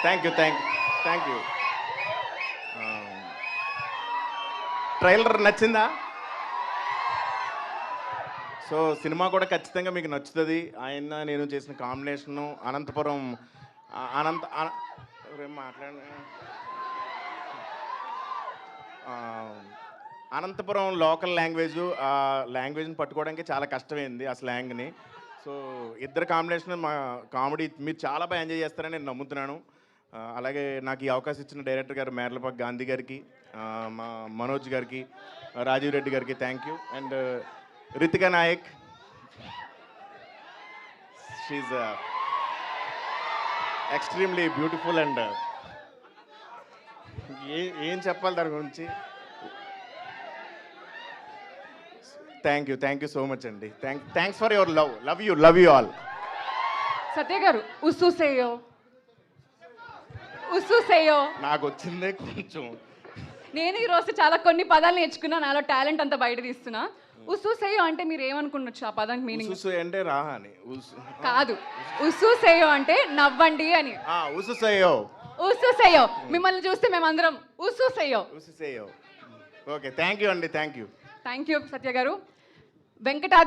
Thank you thank thank you. Trailer నచ్చిందా? So సినిమా కూడా ఖచ్చితంగా మీకు నచ్చుతుంది. ఆయన నేను చేసిన combination Anantapuram Anantapuram local language, ఆ లాంగ్వేజ్ని పట్టుకోవడానికి చాలా కష్టమైంది ఆ స్లాంగ్ని. సో ఇద్దరు కాంబినేషన్ మా కామెడీ మీరు చాలా బాగా ఎంజాయ్ చేస్తారని నేను నమ్ముతున్నాను. అలాగే నాకు ఈ అవకాశం ఇచ్చిన డైరెక్టర్ గారు మేర్లపాక్ గాంధీ గారికి, మా మనోజ్ గారికి, రాజీవ్ రెడ్డి గారికి thank you. And Ritika Nayak, she's extremely beautiful. And ఏం చెప్పాలి దాని గురించి. థ్యాంక్ యూ సో మచ్ అండి. Thanks for your love you all. Satya గారు ఉస్సుసేయో నాకు వచ్చిందే కొంచెం. నేను ఈరోజు చాలా కొన్ని పదాలు నేర్చుకున్నా, నాలో టాలెంట్ అంతా బయట తీస్తున్నా. ఉస్సుసేయో అంటే మీరు ఏమనుకున్నచ్చు ఆ పదానికి మీనింగ్? ఉసు అంటే రా అని. కాదు, ఉస్సుసేయో అంటే నవ్వండి అని. ఉస్సుసేయో మిమ్మల్ని చూస్తే మేమందరం ఉస్సుసేయో. ఓకే థ్యాంక్ యూ అండి. థ్యాంక్ యూ సత్య గారు. వెంకటా